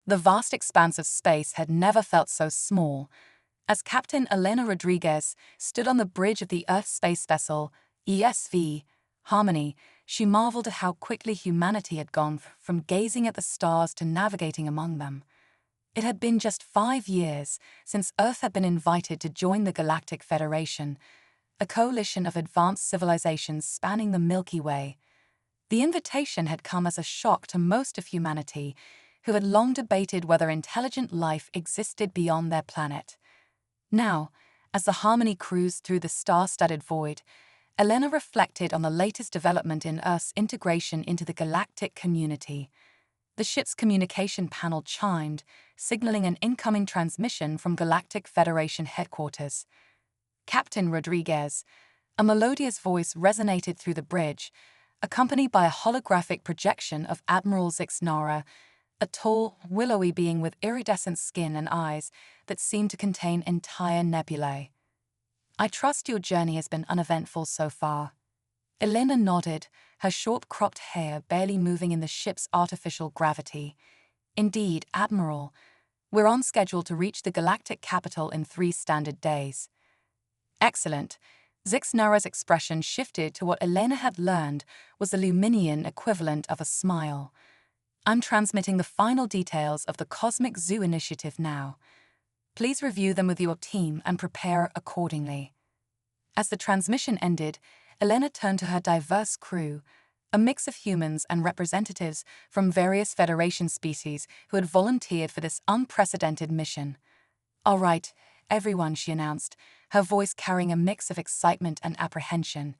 The vast expanse of space had never felt so small. As Captain Elena Rodriguez stood on the bridge of the Earth space vessel, HFY Harmony, she marveled at how quickly humanity had gone from gazing at the stars to navigating among them. It had been just 5 years since Earth had been invited to join the Galactic Federation, a coalition of advanced civilizations spanning the Milky Way. The invitation had come as a shock to most of humanity, who had long debated whether intelligent life existed beyond their planet. Now, as the Harmony cruised through the star-studded void, Elena reflected on the latest development in Earth's integration into the galactic community. The ship's communication panel chimed, signaling an incoming transmission from Galactic Federation headquarters. Captain Rodriguez, a melodious voice resonated through the bridge, accompanied by a holographic projection of Admiral Zixnara, a tall, willowy being with iridescent skin and eyes that seemed to contain entire nebulae. "I trust your journey has been uneventful so far." Elena nodded, her short-cropped hair barely moving in the ship's artificial gravity. "Indeed, Admiral. We're on schedule to reach the galactic capital in 3 standard days." "Excellent." Zixnara's expression shifted to what Elena had learned was the Luminian equivalent of a smile. "I'm transmitting the final details of the Cosmic Zoo initiative now. Please review them with your team and prepare accordingly." As the transmission ended, Elena turned to her diverse crew, a mix of humans and representatives from various Federation species who had volunteered for this unprecedented mission. "All right, everyone," she announced, her voice carrying a mix of excitement and apprehension.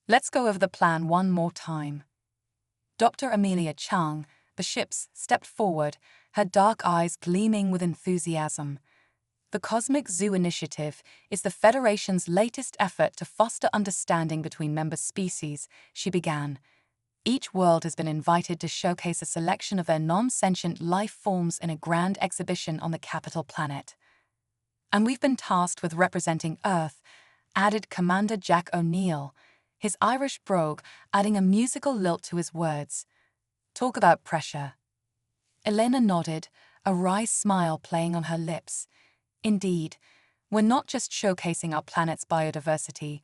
"Let's go over the plan one more time." Dr. Amelia Chang, the ship's, stepped forward, her dark eyes gleaming with enthusiasm. "The Cosmic Zoo initiative is the Federation's latest effort to foster understanding between member species," she began. "Each world has been invited to showcase a selection of their non-sentient life forms in a grand exhibition on the capital planet. And we've been tasked with representing Earth," added Commander Jack O'Neill, his Irish brogue adding a musical lilt to his words. "Talk about pressure." Elena nodded, a wry smile playing on her lips. "Indeed, we're not just showcasing our planet's biodiversity,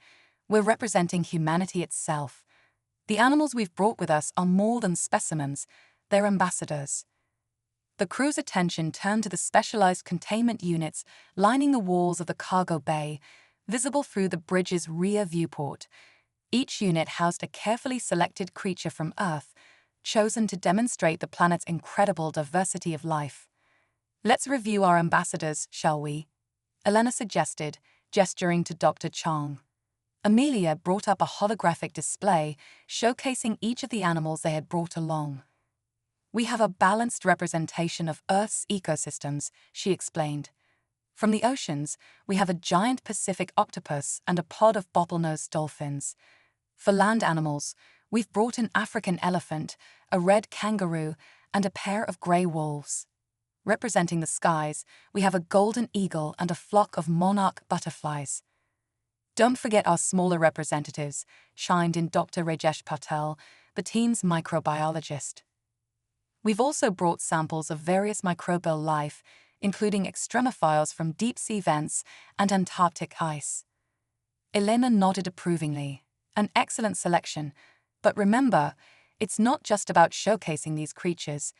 we're representing humanity itself. The animals we've brought with us are more than specimens, they're ambassadors." The crew's attention turned to the specialized containment units lining the walls of the cargo bay, visible through the bridge's rear viewport. Each unit housed a carefully selected creature from Earth, chosen to demonstrate the planet's incredible diversity of life. "Let's review our ambassadors, shall we?" Elena suggested, gesturing to Dr. Chang. Amelia brought up a holographic display showcasing each of the animals they had brought along. "We have a balanced representation of Earth's ecosystems," she explained. "From the oceans, we have a giant Pacific octopus and a pod of bottlenose dolphins. For land animals, we've brought an African elephant, a red kangaroo, and a pair of grey wolves. Representing the skies, we have a golden eagle and a flock of monarch butterflies." "Don't forget our smaller representatives," chimed in Dr. Rajesh Patel, the team's microbiologist. "We've also brought samples of various microbial life, including extremophiles from deep-sea vents and Antarctic ice." Elena nodded approvingly. "An excellent selection. But remember, it's not just about showcasing these creatures.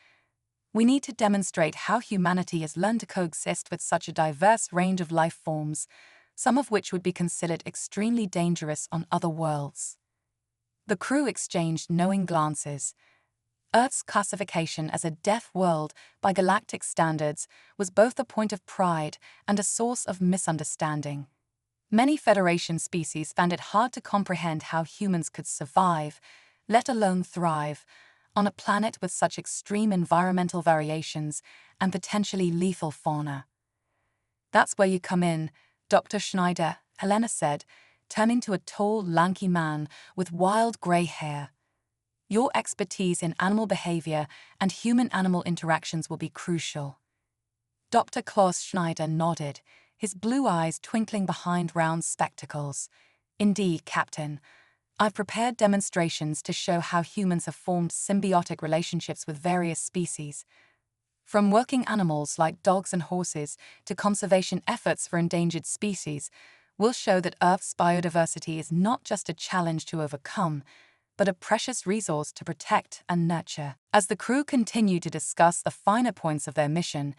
We need to demonstrate how humanity has learned to coexist with such a diverse range of life forms, some of which would be considered extremely dangerous on other worlds." The crew exchanged knowing glances. Earth's classification as a death world by galactic standards was both a point of pride and a source of misunderstanding. Many Federation species found it hard to comprehend how humans could survive, let alone thrive, on a planet with such extreme environmental variations and potentially lethal fauna. "That's where you come in, Dr. Schneider," Elena said, turning to a tall, lanky man with wild grey hair. "Your expertise in animal behavior and human-animal interactions will be crucial." Dr. Klaus Schneider nodded, his blue eyes twinkling behind round spectacles. "Indeed, Captain. I've prepared demonstrations to show how humans have formed symbiotic relationships with various species. From working animals like dogs and horses to conservation efforts for endangered species, will show that Earth's biodiversity is not just a challenge to overcome, but a precious resource to protect and nurture. As the crew continued to discuss the finer points of their mission,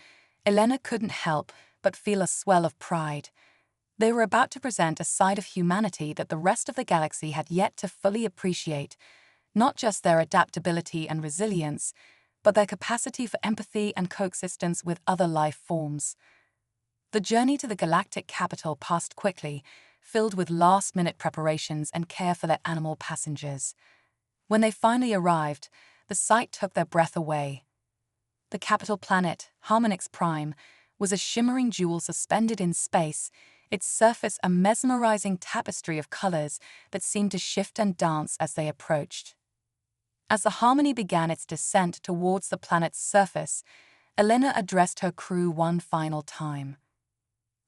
Elena couldn't help but feel a swell of pride. They were about to present a side of humanity that the rest of the galaxy had yet to fully appreciate, not just their adaptability and resilience, but their capacity for empathy and coexistence with other life forms. The journey to the galactic capital passed quickly, filled with last-minute preparations and care for their animal passengers. When they finally arrived, the sight took their breath away. The capital planet, Harmonix Prime, was a shimmering jewel suspended in space, its surface a mesmerizing tapestry of colors that seemed to shift and dance as they approached. As the Harmony began its descent towards the planet's surface, Elena addressed her crew one final time.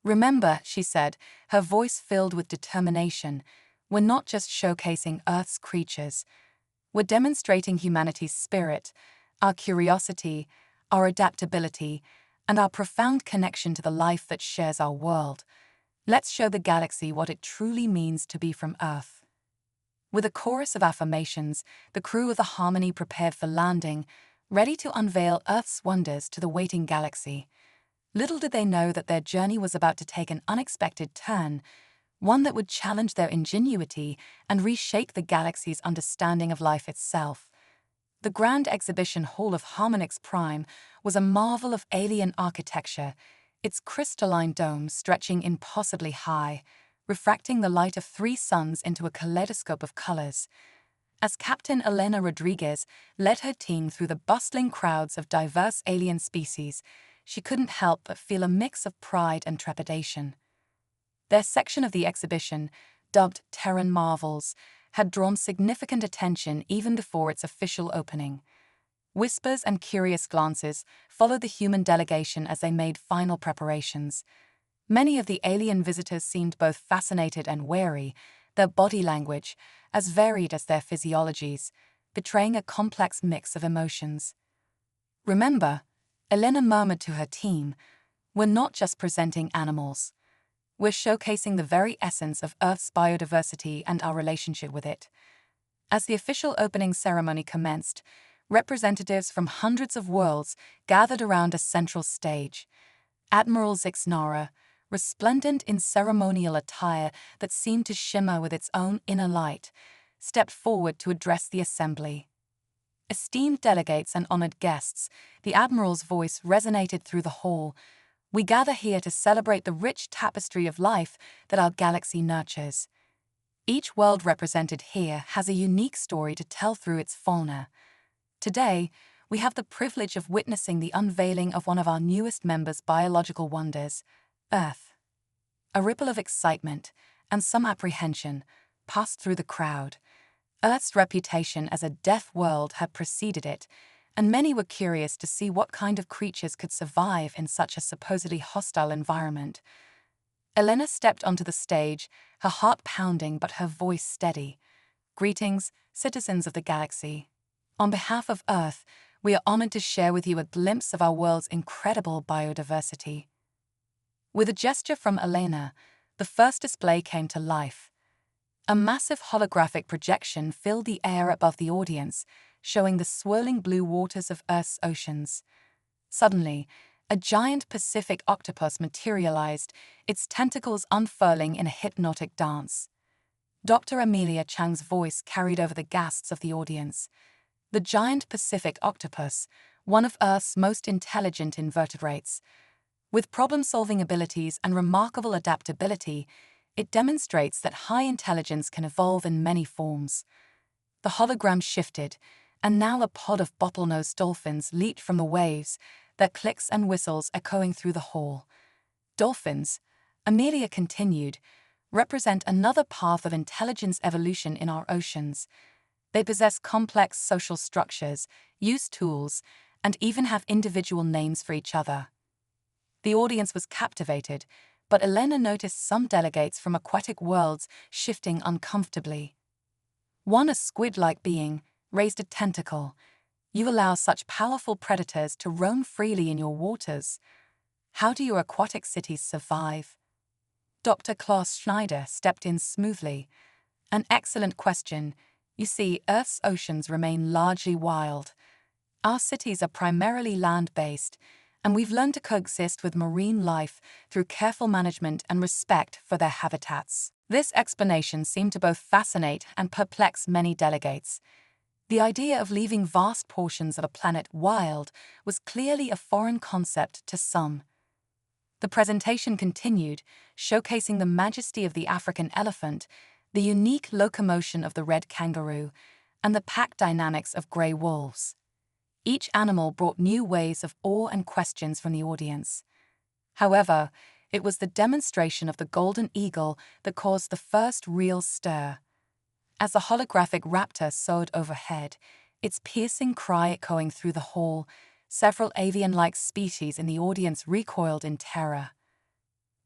"Remember," she said, her voice filled with determination, "we're not just showcasing Earth's creatures. We're demonstrating humanity's spirit, our curiosity, our adaptability, and our profound connection to the life that shares our world. Let's show the galaxy what it truly means to be from Earth." With a chorus of affirmations, the crew of the Harmony prepared for landing, ready to unveil Earth's wonders to the waiting galaxy. Little did they know that their journey was about to take an unexpected turn, one that would challenge their ingenuity and reshape the galaxy's understanding of life itself. The Grand Exhibition Hall of Harmonix Prime was a marvel of alien architecture, its crystalline dome stretching impossibly high, refracting the light of 3 suns into a kaleidoscope of colors. As Captain Elena Rodriguez led her team through the bustling crowds of diverse alien species, she couldn't help but feel a mix of pride and trepidation. Their section of the exhibition, dubbed Terran Marvels, had drawn significant attention even before its official opening. Whispers and curious glances followed the human delegation as they made final preparations. Many of the alien visitors seemed both fascinated and wary, their body language, as varied as their physiologies, betraying a complex mix of emotions. "Remember," Elena murmured to her team, "we're not just presenting animals. We're showcasing the very essence of Earth's biodiversity and our relationship with it." As the official opening ceremony commenced, representatives from hundreds of worlds gathered around a central stage. Admiral Zixnara, resplendent in ceremonial attire that seemed to shimmer with its own inner light, stepped forward to address the assembly. Esteemed delegates and honored guests, the Admiral's voice resonated through the hall. "We gather here to celebrate the rich tapestry of life that our galaxy nurtures. Each world represented here has a unique story to tell through its fauna. Today, we have the privilege of witnessing the unveiling of one of our newest members' biological wonders, Earth." A ripple of excitement, and some apprehension, passed through the crowd. Earth's reputation as a deaf world had preceded it, and many were curious to see what kind of creatures could survive in such a supposedly hostile environment. Elena stepped onto the stage, her heart pounding but her voice steady. "Greetings, citizens of the galaxy. On behalf of Earth, we are honored to share with you a glimpse of our world's incredible biodiversity." With a gesture from Elena, the first display came to life. A massive holographic projection filled the air above the audience, showing the swirling blue waters of Earth's oceans. Suddenly, a giant Pacific octopus materialized, its tentacles unfurling in a hypnotic dance. Dr. Amelia Chang's voice carried over the gasps of the audience. The giant Pacific octopus, one of Earth's most intelligent invertebrates. With problem-solving abilities and remarkable adaptability, it demonstrates that high intelligence can evolve in many forms. The hologram shifted, and now a pod of bottlenose dolphins leaped from the waves, their clicks and whistles echoing through the hall. "Dolphins," Amelia continued, "represent another path of intelligence evolution in our oceans. They possess complex social structures, use tools, and even have individual names for each other." The audience was captivated, but Elena noticed some delegates from aquatic worlds shifting uncomfortably. One, a squid-like being, raised a tentacle, You allow such powerful predators to roam freely in your waters. How do your aquatic cities survive? Dr. Klaus Schneider stepped in smoothly. An excellent question. You see, Earth's oceans remain largely wild. Our cities are primarily land-based, and we've learned to coexist with marine life through careful management and respect for their habitats. This explanation seemed to both fascinate and perplex many delegates. The idea of leaving vast portions of a planet wild was clearly a foreign concept to some. The presentation continued, showcasing the majesty of the African elephant, the unique locomotion of the red kangaroo, and the pack dynamics of gray wolves. Each animal brought new waves of awe and questions from the audience. However, it was the demonstration of the golden eagle that caused the first real stir. As the holographic raptor soared overhead, its piercing cry echoing through the hall, several avian-like species in the audience recoiled in terror.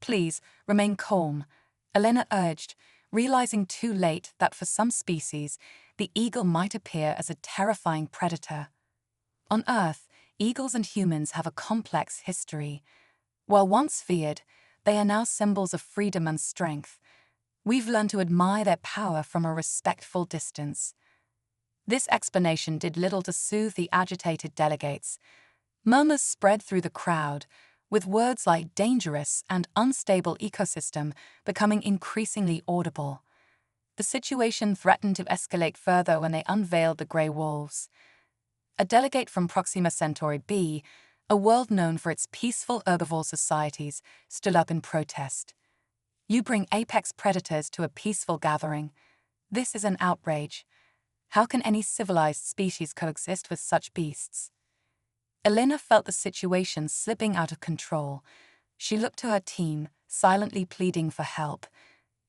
"Please, remain calm," Elena urged, realizing too late that for some species, the eagle might appear as a terrifying predator. On Earth, eagles and humans have a complex history. While once feared, they are now symbols of freedom and strength. We've learned to admire their power from a respectful distance. This explanation did little to soothe the agitated delegates. Murmurs spread through the crowd, with words like dangerous and unstable ecosystem becoming increasingly audible. The situation threatened to escalate further when they unveiled the grey wolves. A delegate from Proxima Centauri b, a world known for its peaceful herbivore societies, stood up in protest. "You bring apex predators to a peaceful gathering. This is an outrage. How can any civilized species coexist with such beasts?" Elena felt the situation slipping out of control. She looked to her team, silently pleading for help.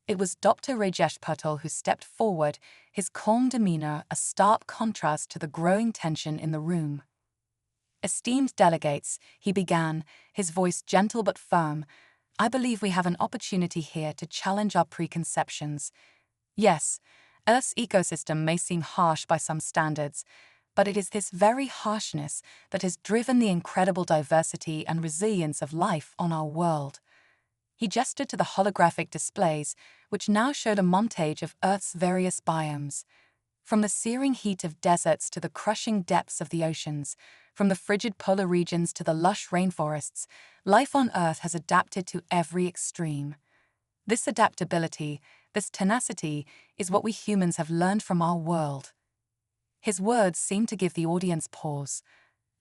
It was Dr. Rajesh Patel who stepped forward, his calm demeanor a stark contrast to the growing tension in the room. "Esteemed delegates," he began, his voice gentle but firm, "I believe we have an opportunity here to challenge our preconceptions. Yes, Earth's ecosystem may seem harsh by some standards, but it is this very harshness that has driven the incredible diversity and resilience of life on our world." He gestured to the holographic displays, which now showed a montage of Earth's various biomes. From the searing heat of deserts to the crushing depths of the oceans, from the frigid polar regions to the lush rainforests, life on Earth has adapted to every extreme. This adaptability, this tenacity, is what we humans have learned from our world. His words seemed to give the audience pause.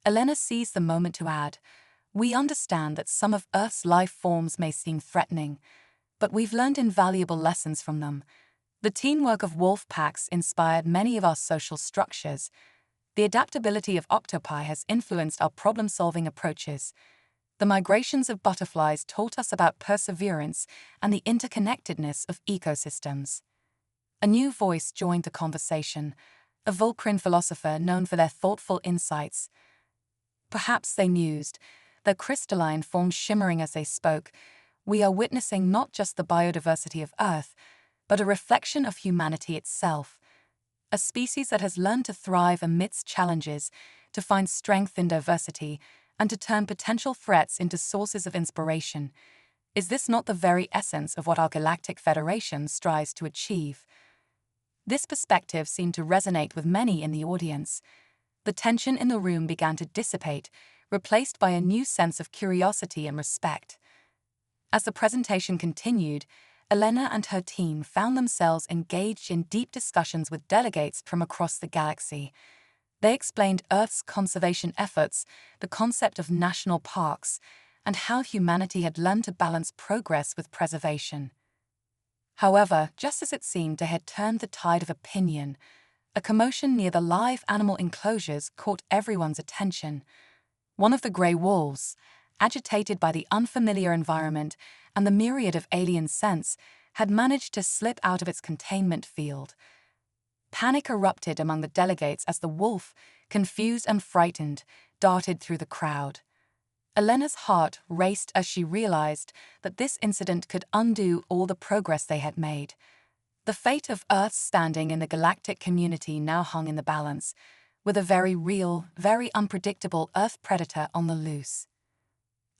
Elena seized the moment to add, "We understand that some of Earth's life forms may seem threatening, but we've learned invaluable lessons from them. The teamwork of wolf packs inspired many of our social structures. The adaptability of octopi has influenced our problem-solving approaches. The migrations of butterflies taught us about perseverance and the interconnectedness of ecosystems." A new voice joined the conversation, a Vulcan philosopher known for their thoughtful insights. Perhaps they mused, their crystalline forms shimmering as they spoke, "We are witnessing not just the biodiversity of Earth, but a reflection of humanity itself. A species that has learned to thrive amidst challenges, to find strength in diversity, and to turn potential threats into sources of inspiration. Is this not the very essence of what our Galactic Federation strives to achieve?" This perspective seemed to resonate with many in the audience. The tension in the room began to dissipate, replaced by a new sense of curiosity and respect. As the presentation continued, Elena and her team found themselves engaged in deep discussions with delegates from across the galaxy. They explained Earth's conservation efforts, the concept of national parks, and how humanity had learned to balance progress with preservation. However, just as it seemed they had turned the tide of opinion, a commotion near the live animal enclosures caught everyone's attention. One of the grey wolves, agitated by the unfamiliar environment and the myriad of alien scents, had managed to slip out of its containment field. Panic erupted among the delegates as the wolf, confused and frightened, darted through the crowd. Elena's heart raced as she realized that this incident could undo all the progress they had made. The fate of Earth's standing in the galactic community now hung in the balance. with a very real, very unpredictable Earth predator on the loose.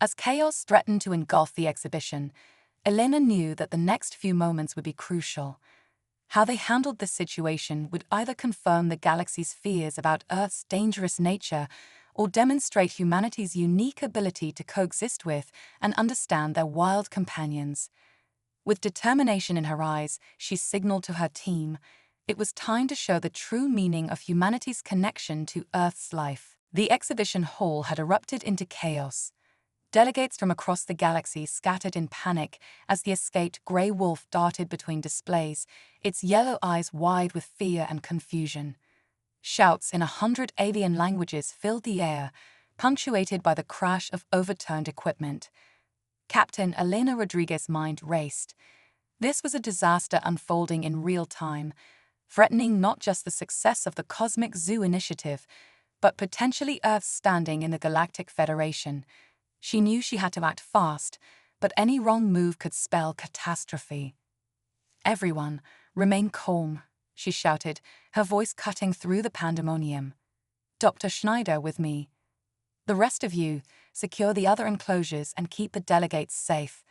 As chaos threatened to engulf the exhibition, Elena knew that the next few moments would be crucial. How they handled this situation would either confirm the galaxy's fears about Earth's dangerous nature or demonstrate humanity's unique ability to coexist with and understand their wild companions. With determination in her eyes, she signaled to her team. It was time to show the true meaning of humanity's connection to Earth's life. The exhibition hall had erupted into chaos. Delegates from across the galaxy scattered in panic as the escaped grey wolf darted between displays, its yellow eyes wide with fear and confusion. Shouts in 100 alien languages filled the air, punctuated by the crash of overturned equipment. Captain Elena Rodriguez's mind raced. This was a disaster unfolding in real time, threatening not just the success of the Cosmic Zoo initiative, but potentially Earth's standing in the Galactic Federation. She knew she had to act fast, but any wrong move could spell catastrophe. "Everyone, remain calm," she shouted, her voice cutting through the pandemonium. "Dr. Schneider with me. The rest of you, secure the other enclosures and keep the delegates safe."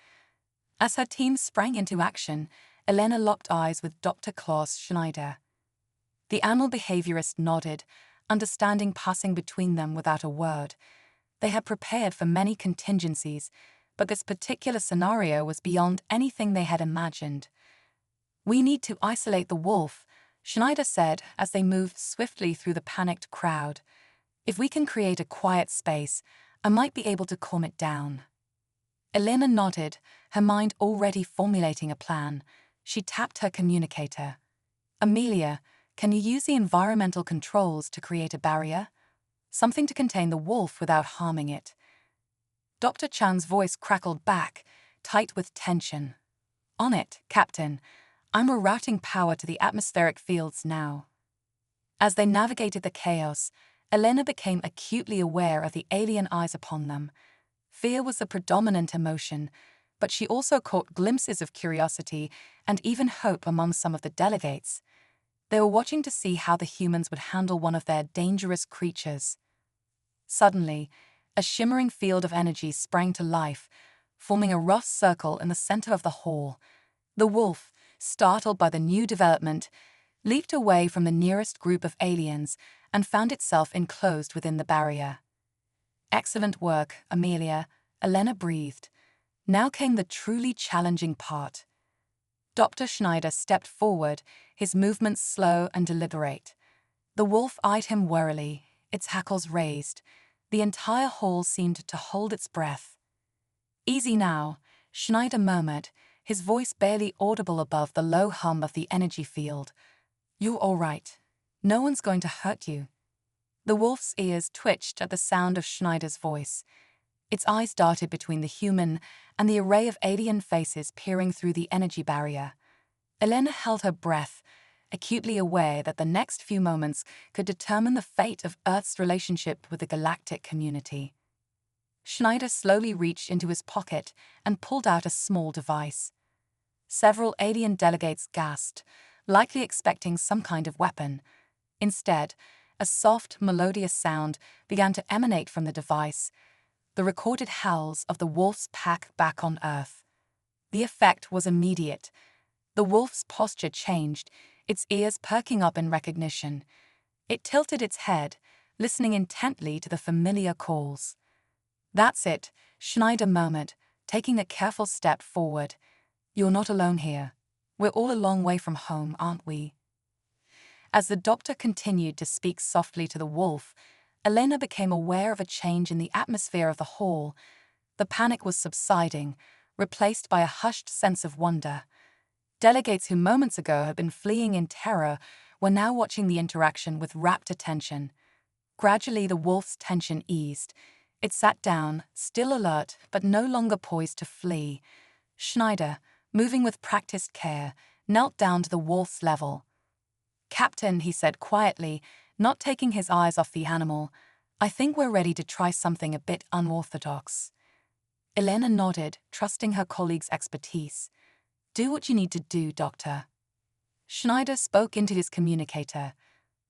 As her team sprang into action, Elena locked eyes with Dr. Klaus Schneider. The animal behaviorist nodded, understanding passing between them without a word. They had prepared for many contingencies, but this particular scenario was beyond anything they had imagined. "We need to isolate the wolf," Schneider said as they moved swiftly through the panicked crowd. "If we can create a quiet space, I might be able to calm it down." Elena nodded, her mind already formulating a plan. She tapped her communicator. "Amelia, can you use the environmental controls to create a barrier? Something to contain the wolf without harming it." Dr. Chan's voice crackled back, tight with tension. "On it, Captain. I'm rerouting power to the atmospheric fields now." As they navigated the chaos, Elena became acutely aware of the alien eyes upon them. Fear was the predominant emotion, but she also caught glimpses of curiosity and even hope among some of the delegates. They were watching to see how the humans would handle one of their dangerous creatures. Suddenly, a shimmering field of energy sprang to life, forming a rough circle in the center of the hall. The wolf, startled by the new development, leaped away from the nearest group of aliens and found itself enclosed within the barrier. "Excellent work, Amelia," Elena breathed. Now came the truly challenging part. Dr. Schneider stepped forward, his movements slow and deliberate. The wolf eyed him warily, its hackles raised. The entire hall seemed to hold its breath. "Easy now," Schneider murmured, his voice barely audible above the low hum of the energy field. "You're all right. No one's going to hurt you." The wolf's ears twitched at the sound of Schneider's voice. Its eyes darted between the human and the array of alien faces peering through the energy barrier. Elena held her breath, acutely aware that the next few moments could determine the fate of Earth's relationship with the galactic community. Schneider slowly reached into his pocket and pulled out a small device. Several alien delegates gasped, likely expecting some kind of weapon. Instead, a soft, melodious sound began to emanate from the device, the recorded howls of the wolf's pack back on Earth. The effect was immediate. The wolf's posture changed, its ears perking up in recognition. It tilted its head, listening intently to the familiar calls. "That's it," Schneider murmured, taking a careful step forward. "You're not alone here. We're all a long way from home, aren't we?" As the doctor continued to speak softly to the wolf, Elena became aware of a change in the atmosphere of the hall. The panic was subsiding, replaced by a hushed sense of wonder. Delegates who moments ago had been fleeing in terror were now watching the interaction with rapt attention. Gradually, the wolf's tension eased. It sat down, still alert, but no longer poised to flee. Schneider, moving with practiced care, knelt down to the wolf's level. "Captain," he said quietly, not taking his eyes off the animal, "I think we're ready to try something a bit unorthodox." Elena nodded, trusting her colleague's expertise. "Do what you need to do, Doctor." Schneider spoke into his communicator.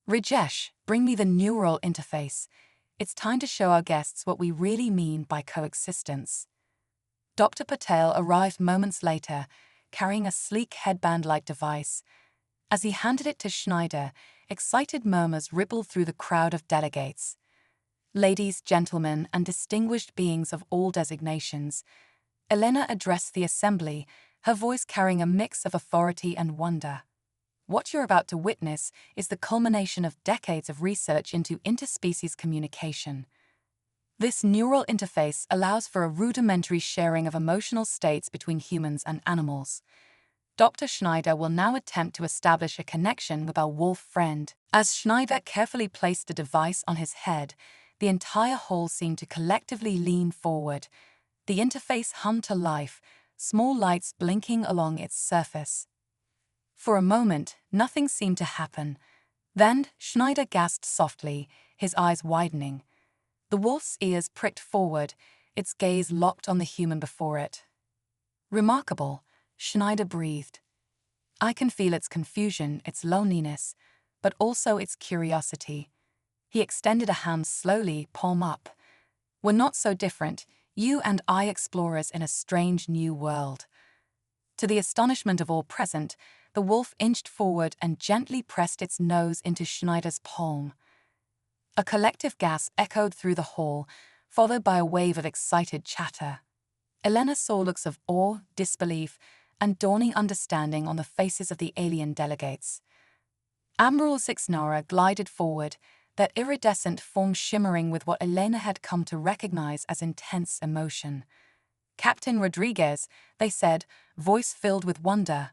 Rajesh, bring me the neural interface. It's time to show our guests what we really mean by coexistence. Dr. Patel arrived moments later, carrying a sleek headband-like device. As he handed it to Schneider, excited murmurs rippled through the crowd of delegates. Ladies, gentlemen, and distinguished beings of all designations, Elena addressed the assembly, her voice carrying a mix of authority and wonder. What you're about to witness is the culmination of decades of research into interspecies communication. This neural interface allows for a rudimentary sharing of emotional states between humans and animals. Dr. Schneider will now attempt to establish a connection with our wolf friend. As Schneider carefully placed the device on his head, the entire hall seemed to collectively lean forward. The interface hummed to life, small lights blinking along its surface. For a moment, nothing seemed to happen. Then, Schneider gasped softly, his eyes widening. The wolf's ears pricked forward, its gaze locked on the human before it. Remarkable, Schneider breathed. I can feel its confusion, its loneliness, but also its curiosity. He extended a hand slowly, palm up. We're not so different, you and I explorers in a strange new world. To the astonishment of all present, the wolf inched forward and gently pressed its nose into Schneider's palm. A collective gasp echoed through the hall, followed by a wave of excited chatter. Elena saw looks of awe, disbelief, and dawning understanding on the faces of the alien delegates. Admiral Zixnara glided forward, that iridescent form shimmering with what Elena had come to recognize as intense emotion. Captain Rodriguez, they said, voice filled with wonder,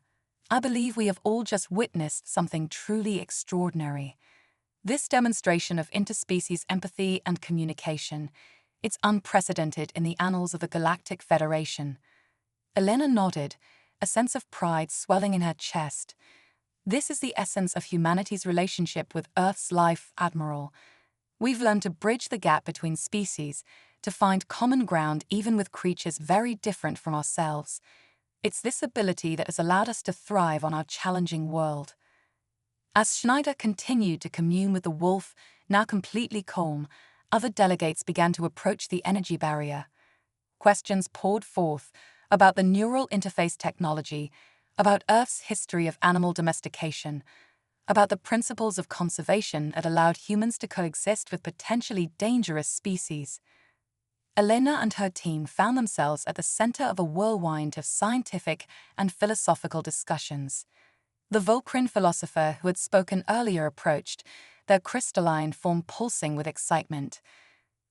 I believe we have all just witnessed something truly extraordinary. This demonstration of interspecies empathy and communication, it's unprecedented in the annals of the Galactic Federation. Elena nodded, a sense of pride swelling in her chest. This is the essence of humanity's relationship with Earth's life, Admiral. We've learned to bridge the gap between species, to find common ground even with creatures very different from ourselves. It's this ability that has allowed us to thrive on our challenging world. As Schneider continued to commune with the wolf, now completely calm, other delegates began to approach the energy barrier. Questions poured forth about the neural interface technology, about Earth's history of animal domestication, about the principles of conservation that allowed humans to coexist with potentially dangerous species. Elena and her team found themselves at the center of a whirlwind of scientific and philosophical discussions. The Vulcan philosopher who had spoken earlier approached, their crystalline form pulsing with excitement.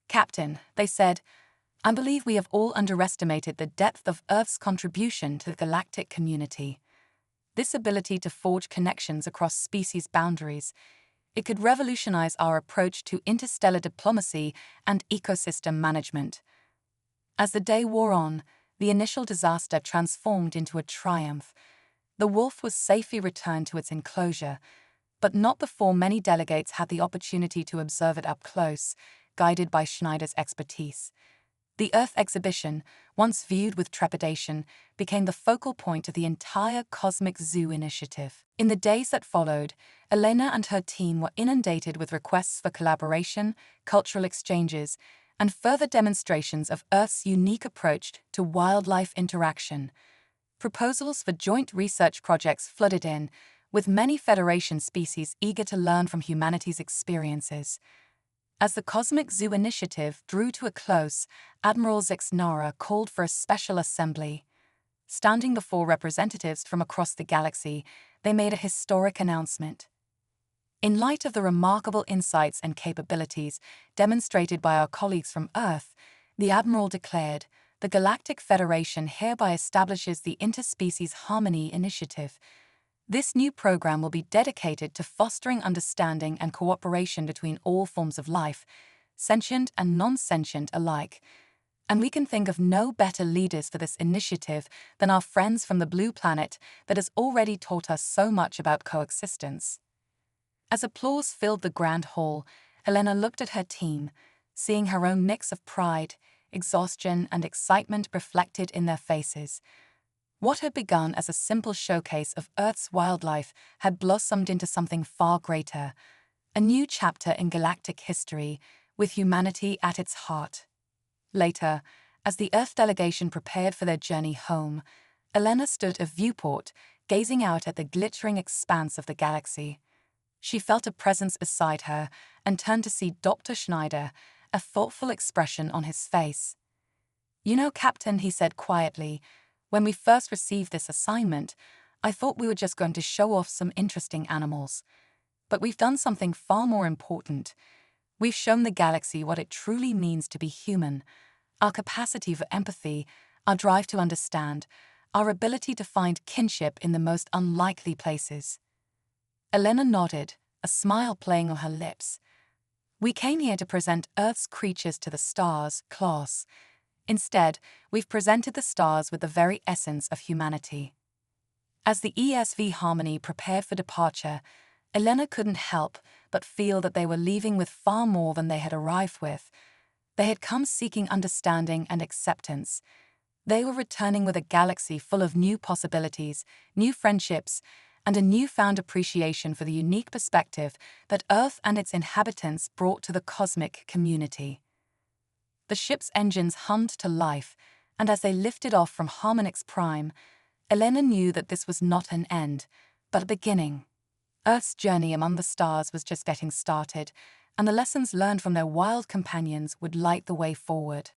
Captain, they said, I believe we have all underestimated the depth of Earth's contribution to the galactic community. This ability to forge connections across species boundaries, it could revolutionize our approach to interstellar diplomacy and ecosystem management. As the day wore on, the initial disaster transformed into a triumph. The wolf was safely returned to its enclosure, but not before many delegates had the opportunity to observe it up close, guided by Schneider's expertise. The Earth exhibition, once viewed with trepidation, became the focal point of the entire Cosmic Zoo initiative. In the days that followed, Elena and her team were inundated with requests for collaboration, cultural exchanges, and further demonstrations of Earth's unique approach to wildlife interaction. Proposals for joint research projects flooded in, with many Federation species eager to learn from humanity's experiences. As the Cosmic Zoo initiative drew to a close, Admiral Zixnara called for a special assembly. Standing before representatives from across the galaxy, they made a historic announcement. In light of the remarkable insights and capabilities demonstrated by our colleagues from Earth, the Admiral declared, the Galactic Federation hereby establishes the Interspecies Harmony Initiative. This new program will be dedicated to fostering understanding and cooperation between all forms of life, sentient and non-sentient alike. And we can think of no better leaders for this initiative than our friends from the Blue Planet that has already taught us so much about coexistence. As applause filled the grand hall, Elena looked at her team, seeing her own mix of pride, exhaustion, and excitement reflected in their faces. What had begun as a simple showcase of Earth's wildlife had blossomed into something far greater, a new chapter in galactic history with humanity at its heart. Later, as the Earth delegation prepared for their journey home, Elena stood at a viewport, gazing out at the glittering expanse of the galaxy. She felt a presence beside her and turned to see Dr. Schneider, a thoughtful expression on his face. "You know, Captain," he said quietly, "when we first received this assignment, I thought we were just going to show off some interesting animals. But we've done something far more important. We've shown the galaxy what it truly means to be human, our capacity for empathy, our drive to understand, our ability to find kinship in the most unlikely places." Elena nodded, a smile playing on her lips. "We came here to present Earth's creatures to the stars, Klaus. Instead, we've presented the stars with the very essence of humanity." As the HFY Harmony prepared for departure, Elena couldn't help but feel that they were leaving with far more than they had arrived with. They had come seeking understanding and acceptance. They were returning with a galaxy full of new possibilities, new friendships, and a newfound appreciation for the unique perspective that Earth and its inhabitants brought to the cosmic community. The ship's engines hummed to life, and as they lifted off from Harmonix Prime, Elena knew that this was not an end, but a beginning. Earth's journey among the stars was just getting started, and the lessons learned from their wild companions would light the way forward.